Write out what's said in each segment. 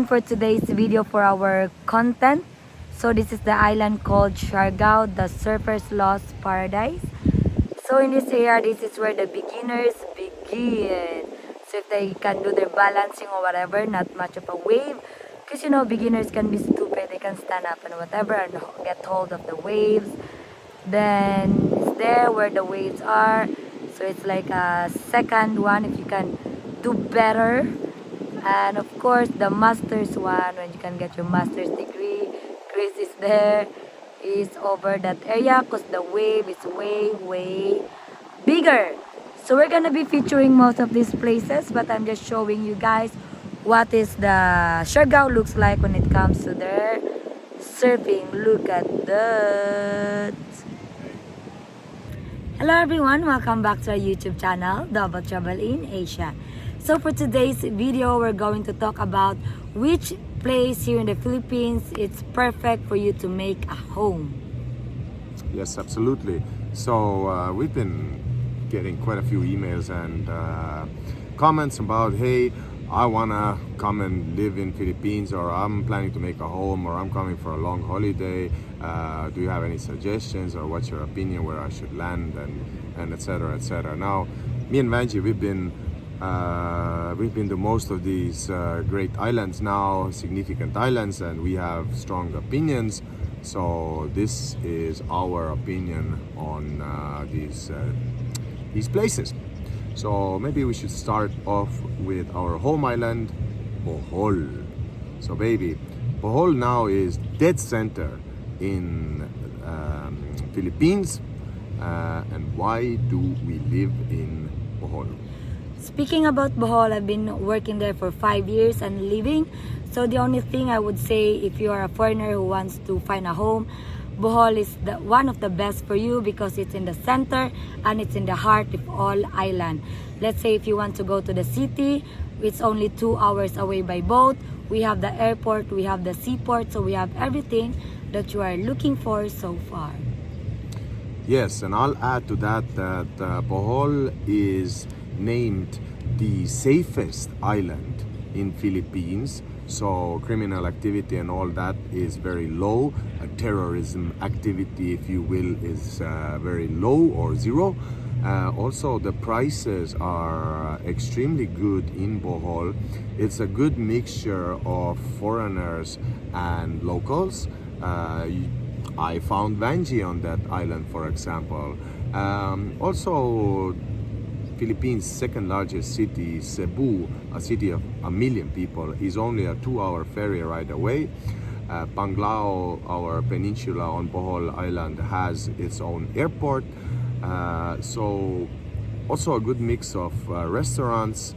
For today's video for our content. So this is the island called Siargao, the surfer's lost paradise. So in this area, this is where the beginners begin. So if they can do their balancing or whatever, not much of a wave. Because you know, beginners can be stupid. They can stand up and whatever and get hold of the waves. Then it's there where the waves are. So it's like a second one if you can do better. And of course, the master's one, when you can get your master's degree. Chris is there, is over that area because the wave is way bigger. So we're gonna be featuring most of these places, but I'm just showing you guys what is the Siargao looks like when it comes to their surfing. Look at that. Hello everyone, welcome back to our YouTube channel, Double Trouble in Asia. So for today's video, we're going to talk about which place here in the Philippines it's perfect for you to make a home. Yes, absolutely. So we've been getting quite a few emails and comments about, hey, I wanna come and live in Philippines, or I'm planning to make a home, or I'm coming for a long holiday. Do you have any suggestions, or what's your opinion where I should land, and etc. etc. Now, me and Vanji, we've been to most of these great islands now, significant islands, and we have strong opinions. So this is our opinion on these places. So maybe we should start off with our home island, Bohol. So baby, Bohol now is dead center in Philippines. And why do we live in Bohol? Speaking about Bohol, I've been working there for 5 years and living. So the only thing I would say, if you are a foreigner who wants to find a home, Bohol is one of the best for you because it's in the center and it's in the heart of all island. Let's say if you want to go to the city, it's only 2 hours away by boat. We have the airport, we have the seaport, so we have everything that you are looking for so far. Yes, and I'll add to that Bohol is named the safest island in Philippines. So criminal activity and all that is very low. Terrorism activity, if you will, is very low or zero. Also, the prices are extremely good in Bohol. It's a good mixture of foreigners and locals. I found Vanji on that island, for example. Also, Philippines' second largest city, Cebu, a city of 1 million people, is only a 2-hour ferry ride away. Panglao, our peninsula on Bohol Island, has its own airport. So also a good mix of restaurants,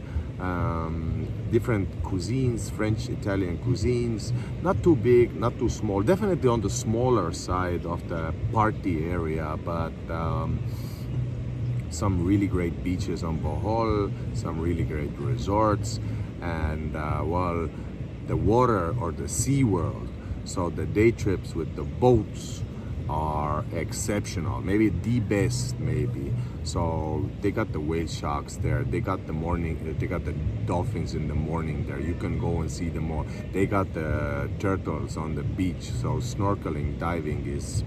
different cuisines, French, Italian cuisines, not too big, not too small, definitely on the smaller side of the party area, but some really great beaches on Bohol, some really great resorts, and well, the water or the sea world. So the day trips with the boats are exceptional, maybe the best, maybe. So they got the whale sharks there, they got the dolphins in the morning there, you can go and see them all. They got the turtles on the beach, so snorkeling, diving is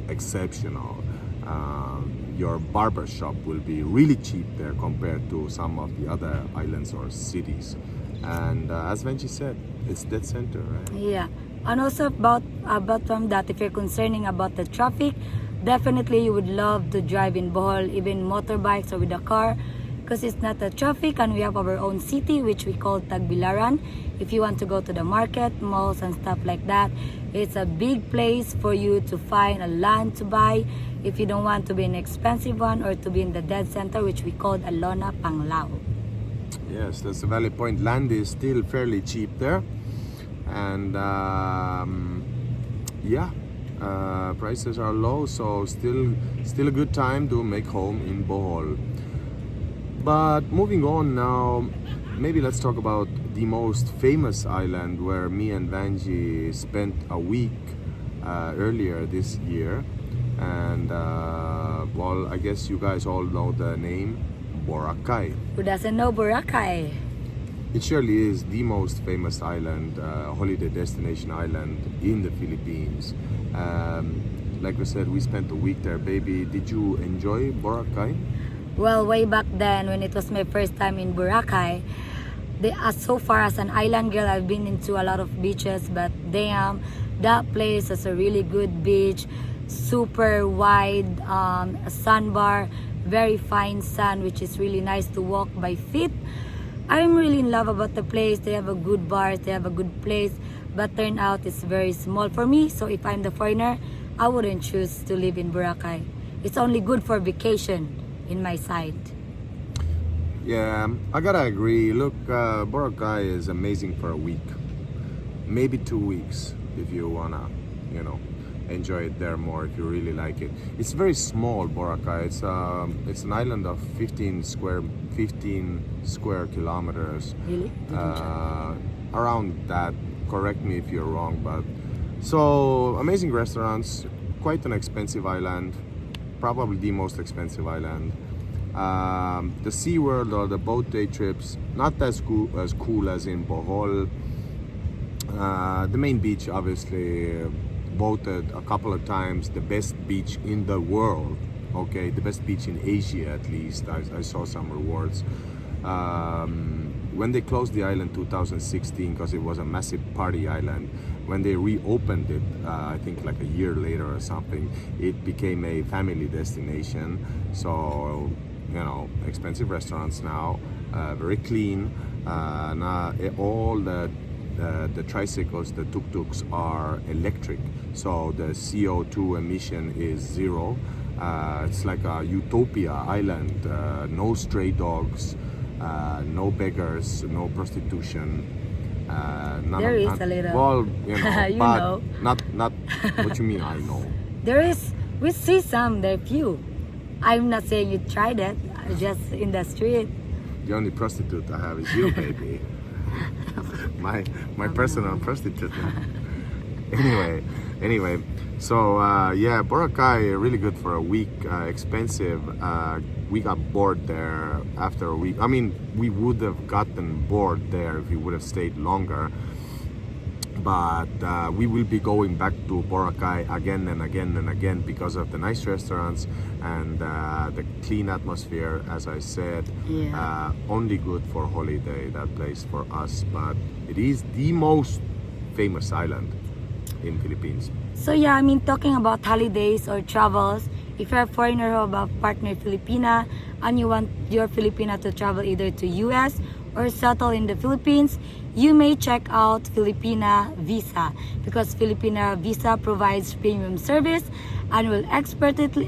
exceptional. Your barber shop will be really cheap there compared to some of the other islands or cities. And as Venchi said, it's dead center, right? Yeah, and also about from that, if you're concerning about the traffic, definitely you would love to drive in Bohol, even motorbikes or with a car, because it's not the traffic, and we have our own city which we call Tagbilaran. If you want to go to the market, malls and stuff like that, it's a big place for you to find a land to buy if you don't want to be an expensive one or to be in the dead center, which we call Alona Panglao. Yes, that's a valid point. Land is still fairly cheap there, and prices are low, so still a good time to make home in Bohol. But moving on now, maybe let's talk about the most famous island where me and Vanji spent a week earlier this year. And well, I guess you guys all know the name Boracay. Who doesn't know Boracay? It surely is the most famous island, holiday destination island in the Philippines. Like we said, we spent a week there, baby. Did you enjoy Boracay? Well, way back then when it was my first time in Boracay, so far as an island girl, I've been into a lot of beaches, but damn, that place is a really good beach, super wide sandbar, very fine sand, which is really nice to walk by feet. I'm really in love about the place. They have a good bars, they have a good place, but turn out it's very small for me. So if I'm the foreigner, I wouldn't choose to live in Boracay. It's only good for vacation in my side. Yeah, I gotta agree. Look, Boracay is amazing for a week, maybe 2 weeks if you wanna, you know, enjoy it there more if you really like it. It's very small, Boracay. It's an island of 15 square kilometers. Really? Around that. Correct me if you're wrong, but so amazing restaurants. Quite an expensive island, probably the most expensive island. The SeaWorld or the boat day trips, not as cool as in Bohol. The main beach, obviously, voted a couple of times the best beach in the world. Okay, the best beach in Asia at least. I saw some rewards. When they closed the island 2016 because it was a massive party island, when they reopened it, I think like a year later or something, it became a family destination. So, you know, expensive restaurants now, very clean. Now all the tricycles, the tuk-tuks are electric, so the CO2 emission is zero. It's like a utopia island. No stray dogs, no beggars, no prostitution. There is a little. Well, you know, You but know. not. What you mean? I know. There is, we see some, there are few. I'm not saying you tried it, just in the street. The only prostitute I have is you, baby. my personal prostitute. Anyway, so yeah, Boracay really good for a week. Expensive. We got bored there after a week. I mean, we would have gotten bored there if we would have stayed longer. But we will be going back to Boracay again and again and again because of the nice restaurants and the clean atmosphere. As I said, Yeah. only good for holiday, that place for us. But it is the most famous island in Philippines. So yeah, I mean, talking about holidays or travels, if you're a foreigner who have a partner Filipina and you want your Filipina to travel either to US or settle in the Philippines, you may check out Filipina Visa because Filipina Visa provides premium service and will expertly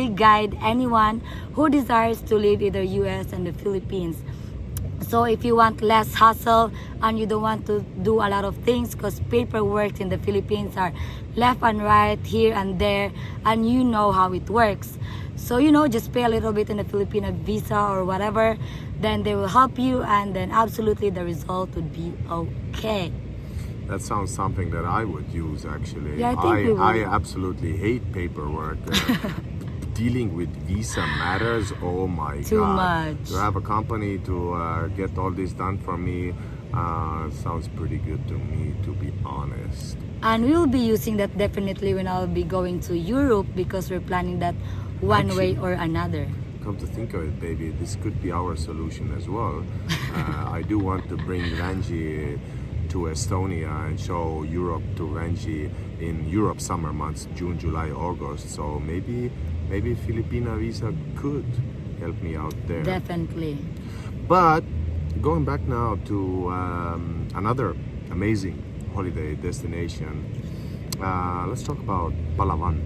guide anyone who desires to live either US and the Philippines. So if you want less hassle and you don't want to do a lot of things because paperwork in the Philippines are left and right, here and there, and you know how it works. So, you know, just pay a little bit in the Filipino visa or whatever, then they will help you, and then absolutely the result would be okay. That sounds something that I would use actually. Yeah, I think we would. I absolutely hate paperwork. Dealing with visa matters, oh my Too god. much. To have a company to get all this done for me sounds pretty good to me, to be honest. And we will be using that definitely when I'll be going to Europe because we're planning that one way or another. Come to think of it, baby, this could be our solution as well. I do want to bring Ranji to Estonia and show Europe to Ranji in Europe summer months, June, July, August. So maybe Filipina visa could help me out there. Definitely. But going back now to another amazing holiday destination, let's talk about Palawan.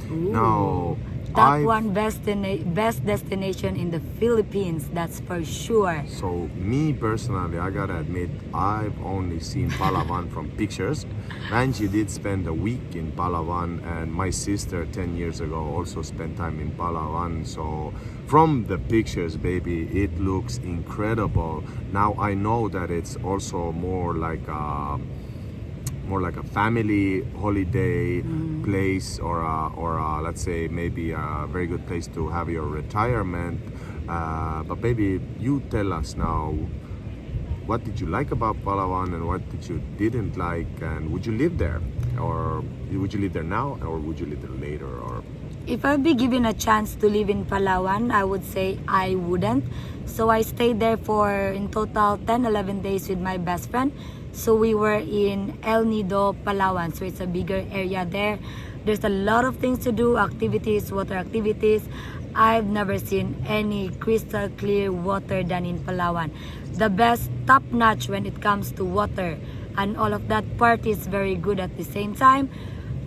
Ooh. Now, Top one best destination in the Philippines, that's for sure. So me personally, I gotta admit, I've only seen Palawan from pictures. Angie did spend a week in Palawan, and my sister 10 years ago also spent time in Palawan. So from the pictures, baby, it looks incredible. Now I know that it's also more like a family holiday place, or let's say maybe a very good place to have your retirement. But baby, you tell us now, what did you like about Palawan and what did you didn't like, and would you live there, or would you live there now, or would you live there later, or If I'd be given a chance to live in Palawan, I would say I wouldn't. So I stayed there for in total 10-11 days with my best friend. So we were in El Nido, Palawan. So it's a bigger area there. There's a lot of things to do, activities, water activities. I've never seen any crystal clear water than in Palawan. The best, top notch when it comes to water. And all of that part is very good at the same time.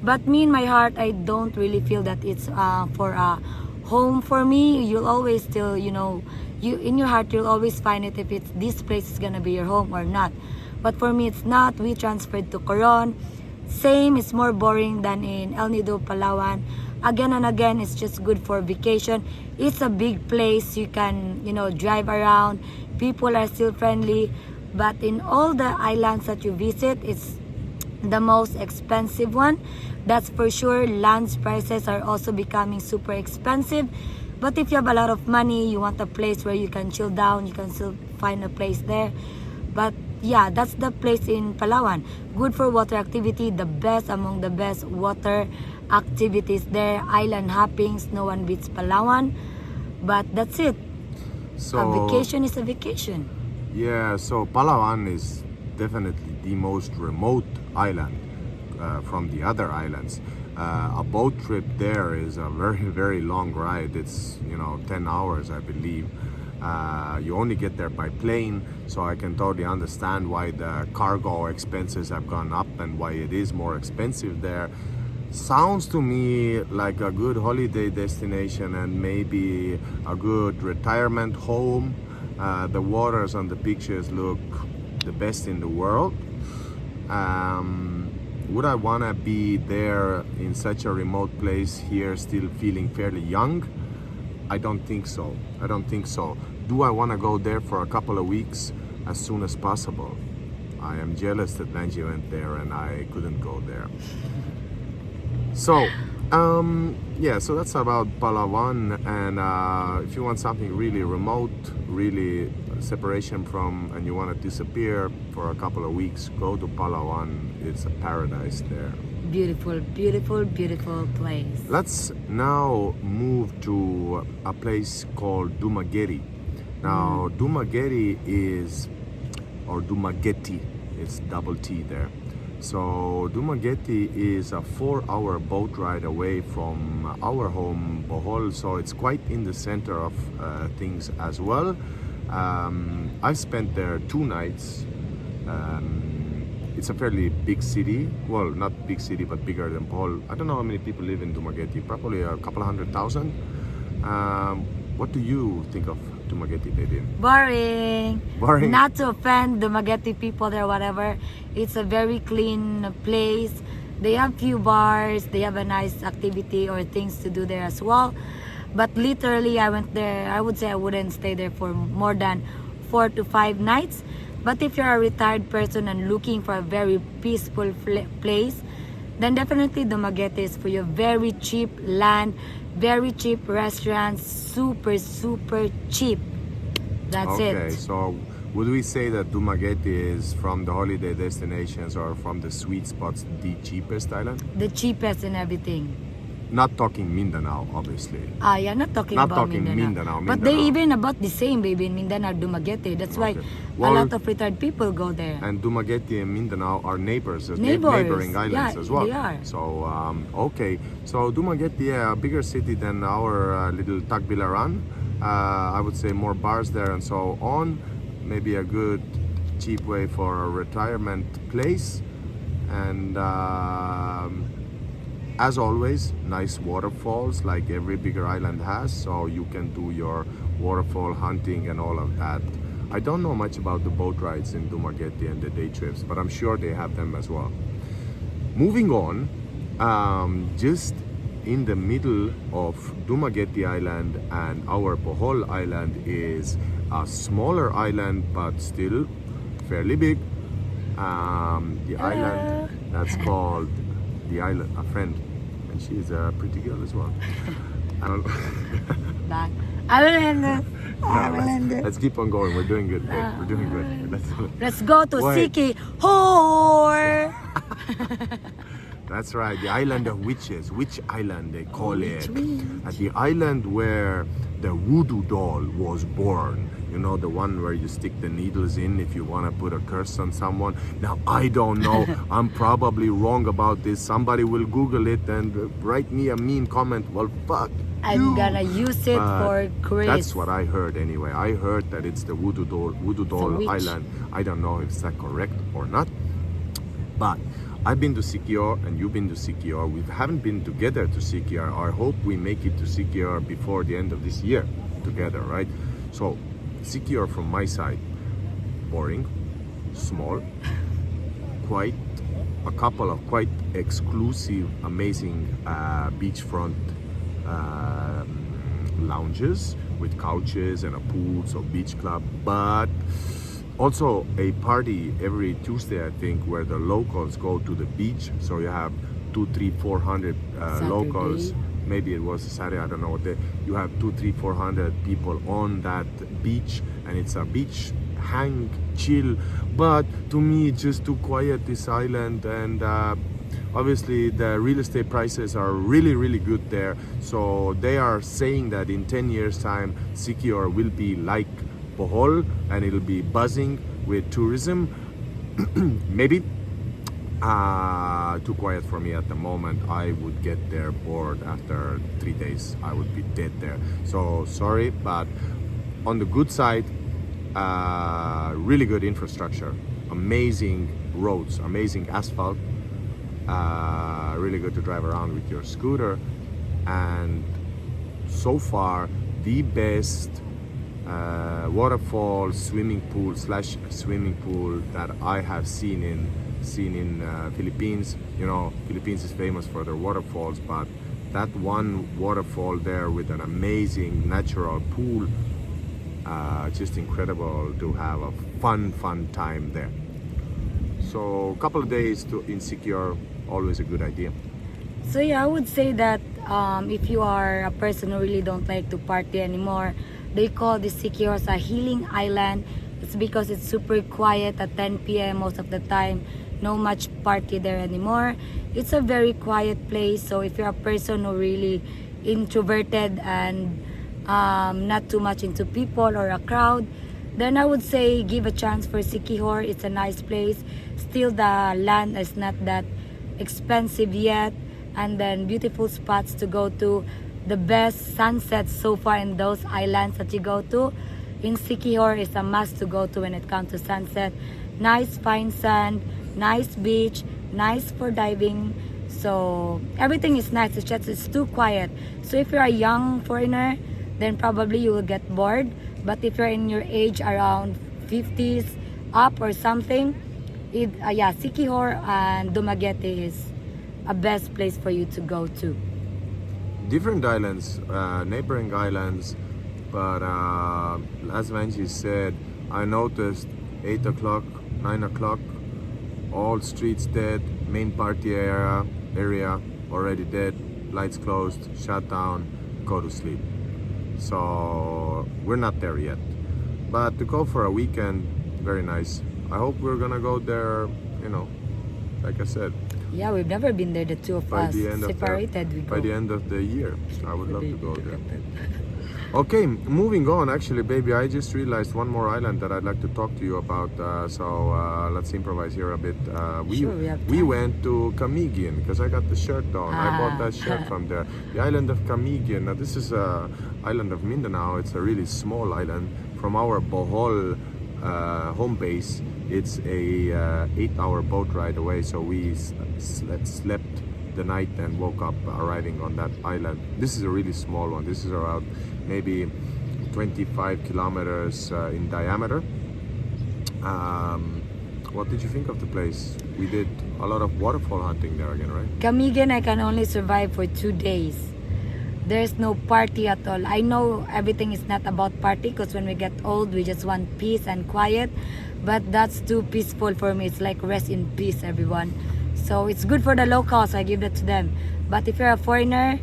But me in my heart, I don't really feel that it's for a home for me. You'll always still, you in your heart, you'll always find it if it's this place is gonna be your home or not. But for me, it's not. We transferred to Coron. Same, it's more boring than in El Nido, Palawan. Again and again, it's just good for vacation. It's a big place. You can, drive around. People are still friendly. But in all the islands that you visit, it's the most expensive one. That's for sure. Land prices are also becoming super expensive. But if you have a lot of money, you want a place where you can chill down, you can still find a place there. But yeah, that's the place in Palawan. Good for water activity, the best among the best water activities there. Island hoppings, no one beats Palawan. But that's it. so? A vacation is a vacation. Yeah, so Palawan is definitely the most remote island from the other islands. A boat trip there is a very, very long ride. It's 10 hours, I believe. You only get there by plane, so I can totally understand why the cargo expenses have gone up and why it is more expensive there. Sounds to me like a good holiday destination and maybe a good retirement home. The waters on the pictures look the best in the world. Would I want to be there in such a remote place here, still feeling fairly young? I don't think so. Do I want to go there for a couple of weeks as soon as possible? I am jealous that Benji went there and I couldn't go there. So, so that's about Palawan. And if you want something really remote, really separation from, and you want to disappear for a couple of weeks, go to Palawan. It's a paradise there. Beautiful, beautiful, beautiful place. Let's now move to a place called Dumaguete. Now, Dumaguete or Dumaguete, it's double T there. So Dumaguete is a 4-hour boat ride away from our home, Bohol. So it's quite in the center of things as well. I've spent there 2 nights. It's a fairly big city. Well, not big city, but bigger than Bohol. I don't know how many people live in Dumaguete. Probably a couple of 100,000. What do you think of Dumaguete, baby? Boring. Boring. Not to offend Dumaguete people there, whatever. It's a very clean place. They have few bars. They have a nice activity or things to do there as well. But literally, I went there. I would say I wouldn't stay there for more than 4 to 5 nights. But if you're a retired person and looking for a very peaceful place, then definitely Dumaguete is for you. Very cheap land, very cheap restaurants, super, super cheap. That's it. Okay, so would we say that Dumaguete is, from the holiday destinations or from the sweet spots, the cheapest island? The cheapest and everything. Not talking Mindanao, obviously. Yeah, not talking about Mindanao. But they even about the same, baby, in Mindanao, Dumaguete. That's why a lot of retired people go there. And Dumaguete and Mindanao are neighbors, Neighbors. neighboring islands as well. They are. So, okay. So Dumaguete, a bigger city than our little Tagbilaran. I would say more bars there and so on. Maybe a good, cheap way for a retirement place. And as always, nice waterfalls like every bigger island has, so you can do your waterfall hunting and all of that. I don't know much about the boat rides in Dumaguete and the day trips, but I'm sure they have them as well. Moving on, just in the middle of Dumaguete Island and our Bohol Island is a smaller island, but still fairly big. The island that's called the island, a friend, and she's a pretty girl as well. Back. I don't know. Let's keep on going. We're doing good, babe. We're doing good. Let's go to Wait. Siquijor. That's right, the island of witches. Witch Island, they call it. At the island where the voodoo doll was born. You know, the one where you stick the needles in if you want to put a curse on someone. Now, I don't know. I'm probably wrong about this. Somebody will Google it and write me a mean comment. Well, fuck I'm you. gonna use it for Chris. That's what I heard anyway. I heard that it's the voodoo doll witch. island. I don't know if that's correct or not. But I've been to Siquijor and you've been to Siquijor. We haven't been together to Siquijor. I hope we make it to Siquijor before the end of this year together, right? So, Siquijor from my side, boring, small, quite a couple of quite exclusive, amazing beachfront lounges with couches and a pool, so beach club, but also a party every Tuesday, I think, where the locals go to the beach. So you have 200, 300, 400 locals. Maybe it was a Saturday, I don't know. You have 200, 300, 400 people on that beach, and it's a beach hang, chill. But to me, it's just too quiet, this island, and obviously the real estate prices are really, really good there. So they are saying that in 10 years time, Siquijor will be like Bohol, and it'll be buzzing with tourism. Maybe too quiet for me at the moment. I would get there bored after 3 days. I would be dead there. So sorry, but on the good side, really good infrastructure, amazing roads, amazing asphalt, really good to drive around with your scooter, and so far the best waterfall swimming pool that I have seen in Philippines. You know, Philippines is famous for their waterfalls, but that one waterfall there with an amazing natural pool, just incredible to have a fun time there. So a couple of days in Siquijor, always a good idea. So yeah, I would say that if you are a person who really don't like to party anymore, they call this Siquijor a healing island. It's because it's super quiet at 10 p.m. most of the time. No much party there anymore. It's a very quiet place. So if you're a person who really introverted and not too much into people or a crowd, then I would say give a chance for Siquijor. It's a nice place. Still, the land is not that expensive yet, and then beautiful spots to go to. The best sunsets so far in those islands that you go to in Siquijor is a must to go to when it comes to sunset. Nice fine sand, nice beach, nice for diving. So everything is nice. It's just it's too quiet. So if you're a young foreigner, then probably you will get bored. But if you're in your age around 50s up or something, Siquijor and Dumaguete is a best place for you to go to. Different islands, neighboring islands, but as Vanji said, I noticed 8 o'clock, 9 o'clock, all streets dead, main party area already dead, lights closed, shut down, go to sleep. So we're not there yet, but to go for a weekend, very nice. I hope we're gonna go there, you know, like I said, Yeah, we've never been there, the two of us. Separated, we go. by the end of the year. I would love to go there. Okay, moving on. Actually, baby, I just realized one more island that I'd like to talk to you about. So let's improvise here a bit. We went to Camiguin because I got the shirt on. I bought that shirt from there. The island of Camiguin. Now, this is a island of Mindanao. It's a really small island. From our Bohol home base, it's a 8-hour boat ride away. So we slept the night and woke up arriving on that island. This is a really small one. This is around maybe 25 kilometers in diameter. What did you think of the place? We did a lot of waterfall hunting there again, right? Camiguin, I can only survive for 2 days. There's no party at all. I know everything is not about party because when we get old, we just want peace and quiet. But that's too peaceful for me. It's like rest in peace, everyone. So it's good for the locals. I give that to them. But if you're a foreigner,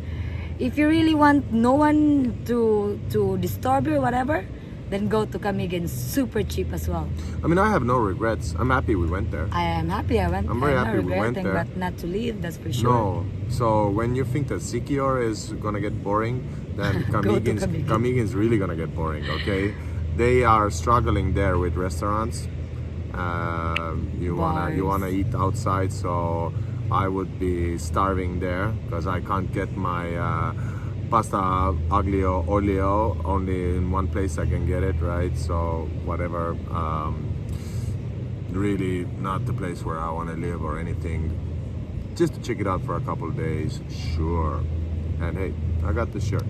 if you really want no one to disturb you or whatever, then go to Camiguin, super cheap as well. I mean, I have no regrets. I'm happy we went there. I am happy I went. I'm very not happy we went regretting, there. but not to leave, that's for sure. No. So when you think that Siquijor is gonna get boring, then Go to Camiguin. Camiguin's really gonna get boring. Okay, they are struggling there with restaurants. You wanna eat outside, so I would be starving there because I can't get my pasta aglio olio. Only in one place I can get it, right? So whatever. Really not the place where I want to live or anything. Just to check it out for a couple of days, sure. And hey, I got the shirt.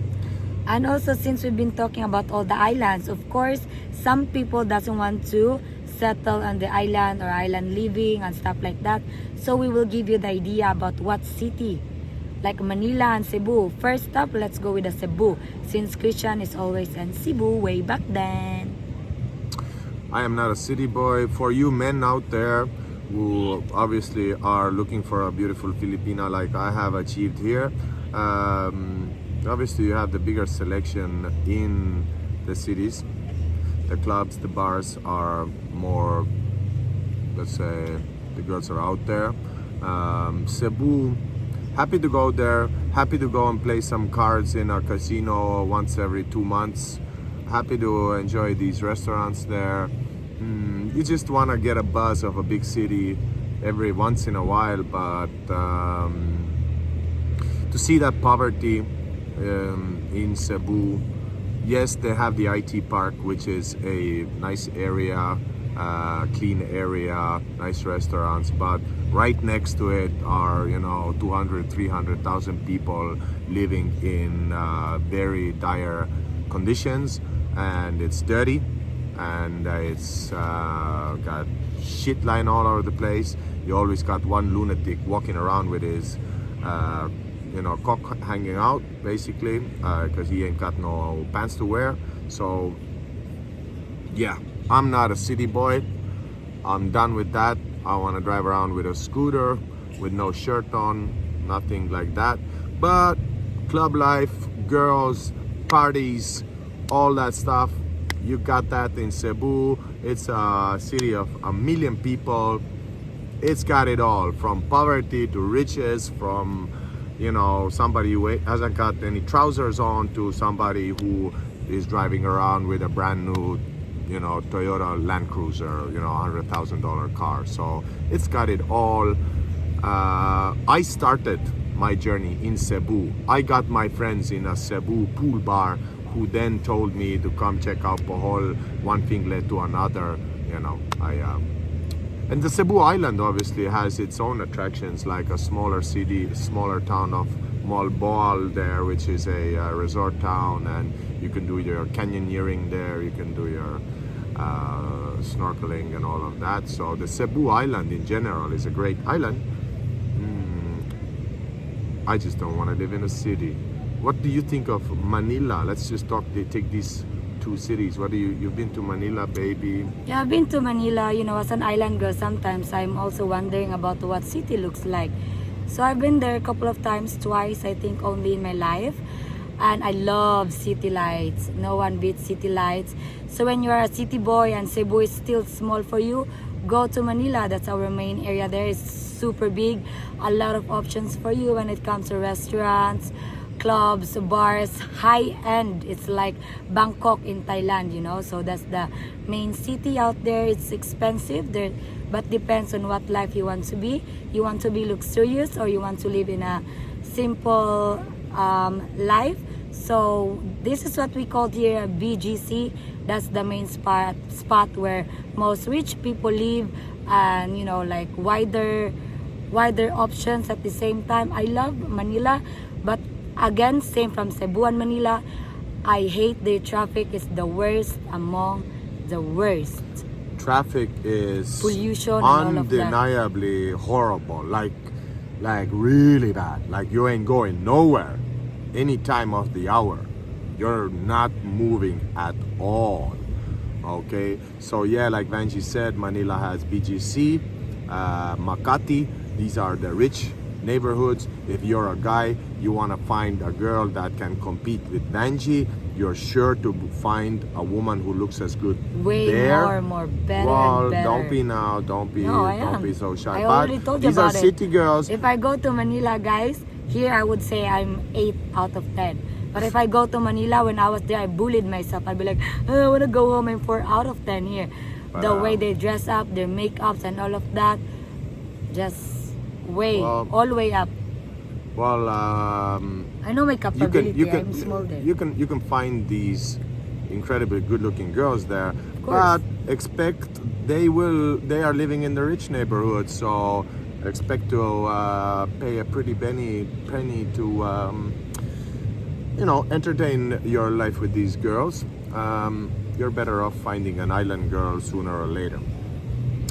And also, since we've been talking about all the islands, of course, some people doesn't want to settle on the island or island living and stuff like that. So we will give you the idea about what city, like Manila and Cebu. First up, let's go with the Cebu, since Christian is always in Cebu way back then. I am not a city boy. For you men out there who obviously are looking for a beautiful Filipina like I have achieved here, obviously you have the bigger selection in the cities. The clubs, the bars are more, let's say, the girls are out there. Cebu, happy to go there, happy to go and play some cards in a casino once every 2 months. Happy to enjoy these restaurants there. You just want to get a buzz of a big city every once in a while, but to see that poverty in Cebu, yes, they have the IT park, which is a nice area, clean area, nice restaurants, but right next to it are 200, 300,000 people living in very dire conditions, and it's dirty, and it's got shit lying all over the place. You always got one lunatic walking around with his cock hanging out, basically, because he ain't got no pants to wear. So yeah, I'm not a city boy. I'm done with that. I want to drive around with a scooter with no shirt on, nothing like that. But club life, girls, parties, all that stuff, you got that in Cebu. It's a city of 1 million people. It's got it all, from poverty to riches, from somebody who hasn't got any trousers on to somebody who is driving around with a brand new Toyota Land Cruiser, $100,000 car. So it's got it all. I started my journey in Cebu. I got my friends in a Cebu pool bar who then told me to come check out Bohol. One thing led to another. And the Cebu Island obviously has its own attractions, like a smaller city, smaller town of Bohol there, which is a resort town, and you can do your canyoneering there, you can do your snorkeling and all of that. So the Cebu Island in general is a great island. I just don't want to live in a city. What do you think of Manila? Let's just take these two cities. You've been to Manila, baby? Yeah, I've been to Manila. As an island girl, sometimes I'm also wondering about what city looks like. So I've been there a couple of times, twice, I think, only in my life. And I love city lights. No one beats city lights. So when you are a city boy and Cebu is still small for you, go to Manila. That's our main area there. It's super big. A lot of options for you when it comes to restaurants, clubs, bars, high end. It's like Bangkok in Thailand, so that's the main city out there. It's expensive there, but depends on what life you want to be. You want to be luxurious or you want to live in a simple life. So this is what we call here BGC. That's the main spot where most rich people live, and like wider options at the same time. I love Manila, but again, same from Cebu and Manila, I hate the traffic. Is the worst among the worst. Traffic is pollution and all of that. Undeniably horrible. Like really bad. Like you ain't going nowhere any time of the hour. You're not moving at all. Okay, so yeah, like Vanji said, Manila has BGC, Makati. These are the rich neighborhoods. If you're a guy, you want to find a girl that can compete with Vanji, you're sure to find a woman who looks as good Way there. more, better Well, and better. don't be now, don't be, No, I don't am. be so shy. I already told you these are about it. city girls. If I go to Manila, guys, here I would say I'm 8 out of 10. But if I go to Manila, when I was there, I bullied myself. I'd be like, oh, I want to go home. I'm 4 out of 10 here. But, the way they dress up, their makeups and all of that, just all way up. Well, I know my capability. I'm small there. you can find these incredibly good-looking girls there, course. but expect they are living in the rich neighborhood, so expect to pay a pretty penny to entertain your life with these girls. You're better off finding an island girl sooner or later.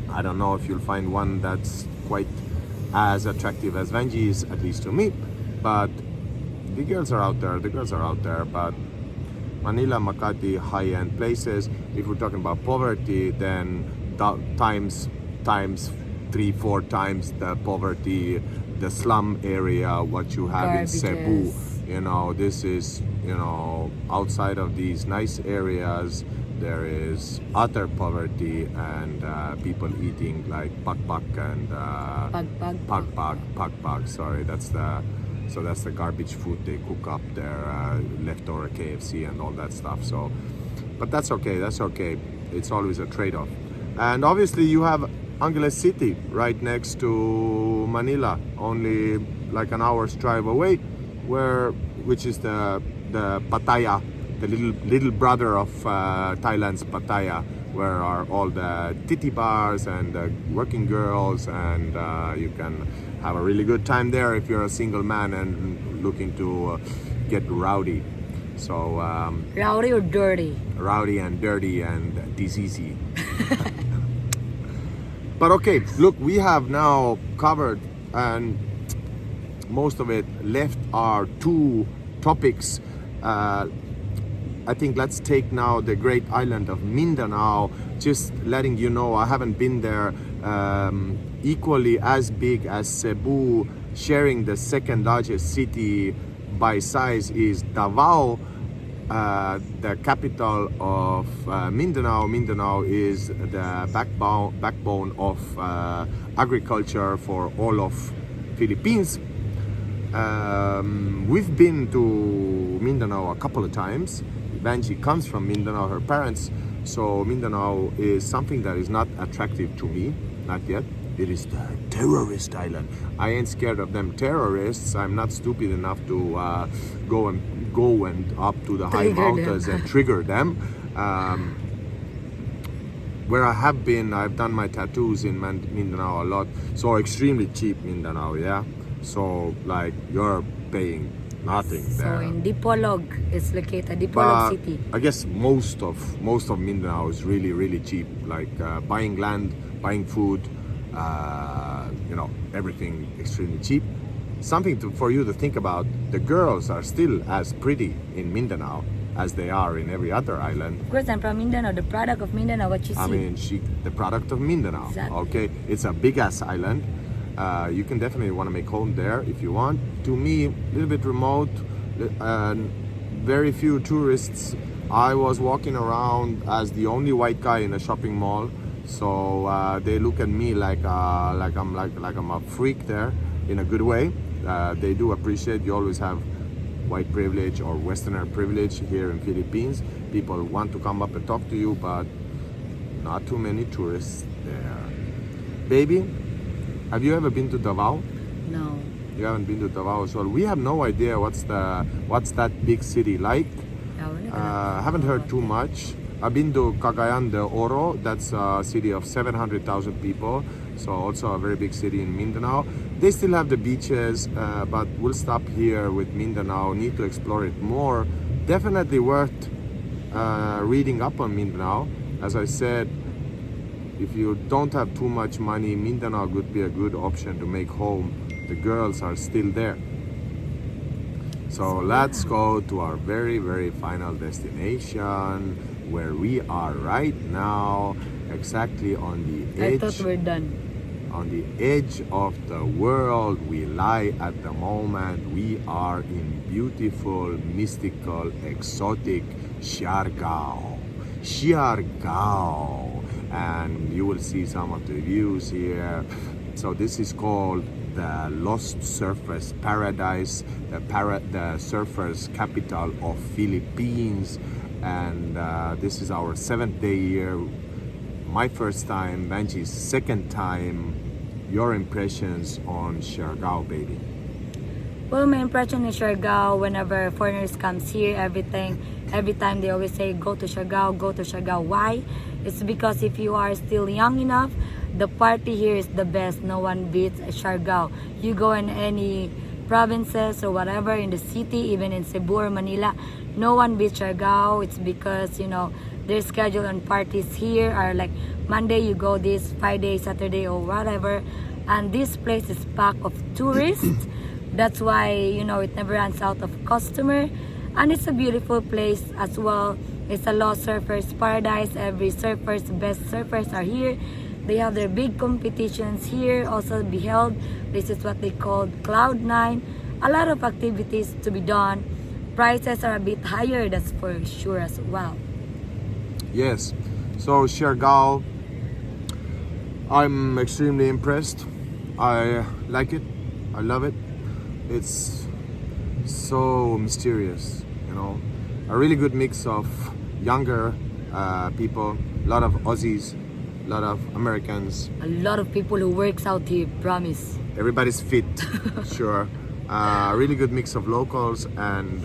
I don't know if you'll find one that's quite as attractive as Vanji is, at least to me, but the girls are out there. But Manila, Makati, high-end places. If we're talking about poverty, then times 3-4 times the poverty, the slum area, what you have in Cebu. This is, outside of these nice areas, there is utter poverty and people eating like pakpak and pakpak. Sorry, that's the garbage food they cook up there, leftover KFC and all that stuff. So, but that's okay. It's always a trade-off. And obviously, you have Angeles City right next to Manila, only like an hour's drive away, which is the Pattaya, the little brother of Thailand's Pattaya, where are all the titty bars and the working girls, and you can have a really good time there if you're a single man and looking to get rowdy. So rowdy or dirty? Rowdy and dirty and diseasey. But okay, look, we have now covered, and most of it left are 2 topics. I think let's take now the great island of Mindanao. Just letting you know, I haven't been there. Equally as big as Cebu, sharing the second largest city by size is Davao, the capital of Mindanao. Mindanao is the backbone of agriculture for all of Philippines. We've been to Mindanao a couple of times. Banji comes from Mindanao, her parents. So Mindanao is something that is not attractive to me, not yet. It is the terrorist island. I ain't scared of them terrorists. I'm not stupid enough to go and up to the high mountains and trigger them. Where I have been, I've done my tattoos in Mindanao a lot. So extremely cheap Mindanao, yeah. So like you're paying nothing there. So in Dipolog is located, Dipolog City. I guess most of Mindanao is really cheap. Like buying land, buying food, everything extremely cheap. Something for you to think about. The girls are still as pretty in Mindanao as they are in every other island. Of course, I'm from Mindanao. The product of Mindanao, what you see. I mean, the product of Mindanao. Exactly. Okay, it's a big ass island. You can definitely want to make home there if you want. To me, a little bit remote, very few tourists. I was walking around as the only white guy in a shopping mall, so they look at me like I'm a freak there, in a good way. They do appreciate you always have white privilege or Westerner privilege here in Philippines. People want to come up and talk to you, but not too many tourists there. Baby, have you ever been to Davao? No. You haven't been to Davao as well. We have no idea what's that big city like. Haven't heard too much. I've been to Cagayan de Oro. That's a city of 700,000 people. So also a very big city in Mindanao. They still have the beaches, but we'll stop here with Mindanao. Need to explore it more. Definitely worth reading up on Mindanao. As I said, if you don't have too much money, Mindanao could be a good option to make home. The girls are still there. So let's go to our very final destination, where we are right now, exactly on the edge. I thought we're done. on the edge of the world we lie at the moment. We are in beautiful, mystical, exotic Siargao. Siargao. And you will see some of the views here. So this is called the Lost Surfers Paradise, the surfers capital of Philippines. And this is our 7th day here. My first time, Benji's second time. Your impressions on Siargao, baby? Well, my impression in Siargao, whenever foreigners comes here, every time they always say, go to Siargao, go to Siargao. Why? It's because if you are still young enough, the party here is the best. No one beats Siargao. You go in any provinces or whatever in the city, even in Cebu or Manila, no one beats Siargao. It's because, you know, their schedule on parties here are like Monday you go this, Friday, Saturday or whatever. And this place is packed of tourists. That's why, you know, it never runs out of customer. And it's a beautiful place as well. It's a lost surfers paradise. Every surfers, best surfers are here. They have their big competitions here also be held. This is what they call Cloud9. A lot of activities to be done. Prices are a bit higher, that's for sure as well. Yes. So Siargao, I'm extremely impressed. I like it. I love it. It's so mysterious, you know. A really good mix of younger people, a lot of Aussies, a lot of Americans. A lot of people who works out here, promise. Everybody's fit, sure. Really good mix of locals and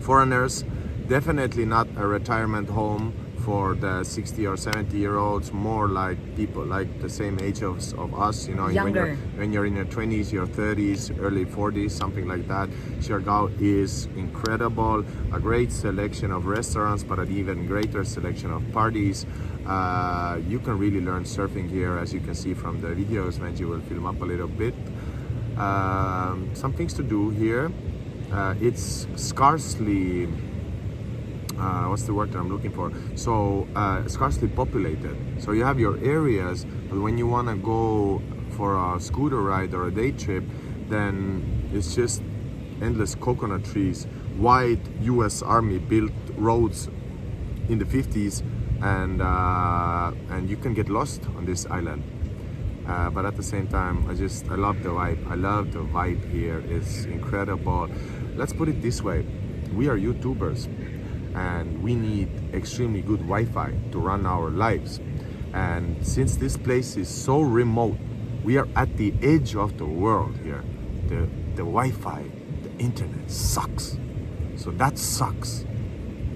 foreigners. Definitely not a retirement home for the 60 or 70-year-olds, more like people like the same age of us, you know, Younger. when you're in your 20s, your 30s, early 40s, something like that. Siargao is incredible, a great selection of restaurants, but an even greater selection of parties. You can really learn surfing here, as you can see from the videos. Benji will film up a little bit. Some things to do here. It's scarcely what's the word that I'm looking for? So scarcely populated. So you have your areas, but when you want to go for a scooter ride or a day trip, then it's just endless coconut trees, wide U.S. Army built roads in the 50s, and you can get lost on this island. But at the same time, I love the vibe. I love the vibe here. It's incredible. Let's put it this way: we are YouTubers, and we need extremely good Wi-Fi to run our lives. And since this place is so remote, we are at the edge of the world here. The Wi-Fi, the internet sucks. So that sucks.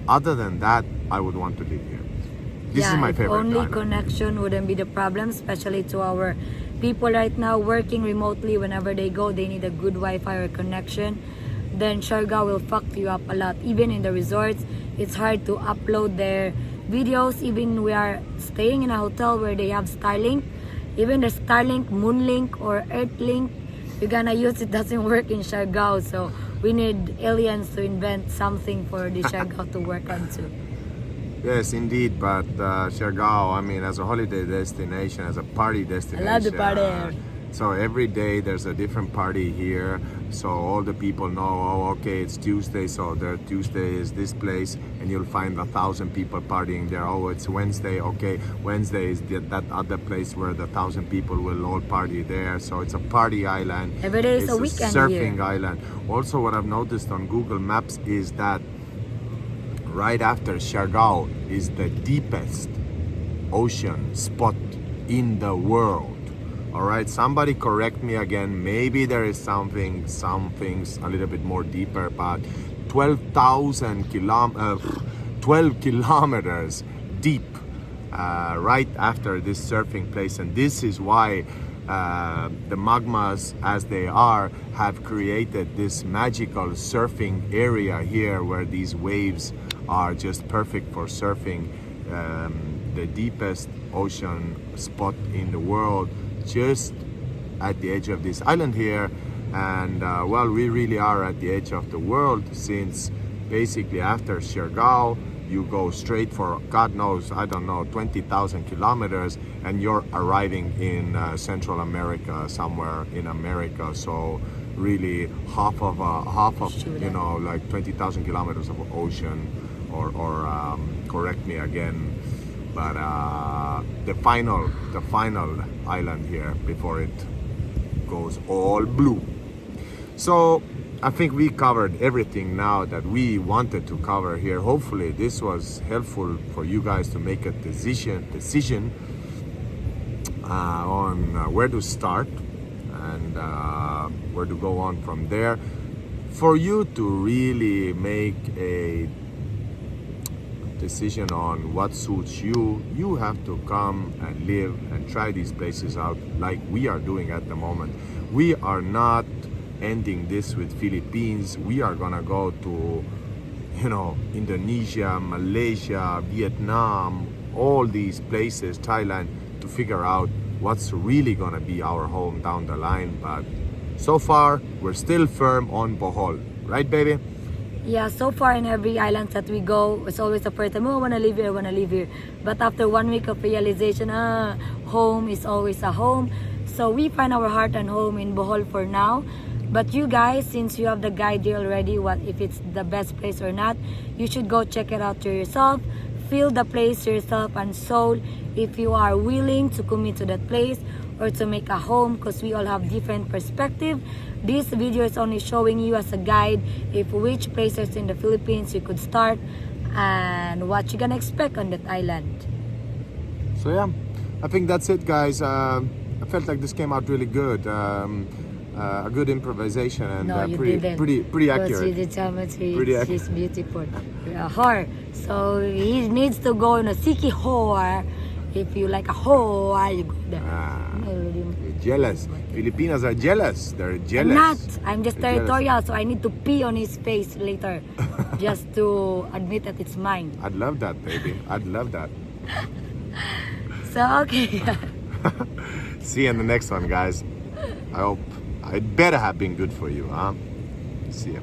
Other than that, I would want to live here. This is my favorite only island. connection wouldn't be the problem, especially to our people right now working remotely. Whenever they go, they need a good Wi-Fi or connection. Then Siargao will fuck you up a lot. Even in the resorts, it's hard to upload their videos. Even we are staying in a hotel where they have Starlink. Even the Starlink, Moonlink or Earthlink, you're gonna use it, doesn't work in Siargao. So we need aliens to invent something for the Siargao to work on too. Yes, indeed, but Siargao, I mean, as a holiday destination, as a party destination. I love the party. So every day there's a different party here. So all the people know, oh, okay, it's Tuesday, so the Tuesday is this place, and you'll find 1,000 people partying there. Oh, it's Wednesday, okay, Wednesday is that other place where the 1,000 people will all party there. So it's a party island. Every day is It's a weekend surfing here. island. Also, what I've noticed on Google Maps is that right after Siargao is the deepest ocean spot in the world. All right, somebody correct me again. Maybe there is some things a little bit more deeper, but 12 kilometers deep right after this surfing place. And this is why the magmas, as they are, have created this magical surfing area here where these waves are just perfect for surfing. The deepest ocean spot in the world, just at the edge of this island here. And well, we really are at the edge of the world, since basically after Siargao you go straight for God knows, I don't know, 20,000 kilometers, and you're arriving in Central America, somewhere in America. So really half of you know, like 20,000 kilometers of ocean, or correct me again, but the final island here before it goes all blue. So I think we covered everything now that we wanted to cover here. Hopefully this was helpful for you guys to make a decision on where to start and where to go on from there. For you to really make a decision on what suits you, you have to come and live and try these places out like we are doing at the moment. We are not ending this with Philippines. We are gonna go to, you know, Indonesia, Malaysia, Vietnam, all these places, Thailand, to figure out what's really gonna be our home down the line. But so far we're still firm on Bohol, right baby? Yeah, so far in every island that we go, it's always the first time, oh, I wanna live here, I wanna live here. But after 1 week of realization, home is always a home. So we find our heart and home in Bohol for now. But you guys, since you have the guide here already, what if it's the best place or not, you should go check it out to yourself. Feel the place yourself and soul if you are willing to commit to that place or to make a home, because we all have different perspective. This video is only showing you as a guide if which places in the Philippines you could start and what you're gonna expect on that island. So yeah, I think that's it, guys. I felt like this came out really good. A good improvisation and No, you pretty didn't. pretty Because accurate. you did tell me Pretty she's beautiful. Her. So he needs to go in a Siquijor. If you like a whore, you go there. You're jealous. Filipinas are jealous. They're I'm jealous. not. I'm just They're jealous. territorial, so I need to pee on his face later just to admit that it's mine. I'd love that, baby. I'd love that. So, okay. See you in the next one, guys. I hope it better have been good for you, huh? See ya.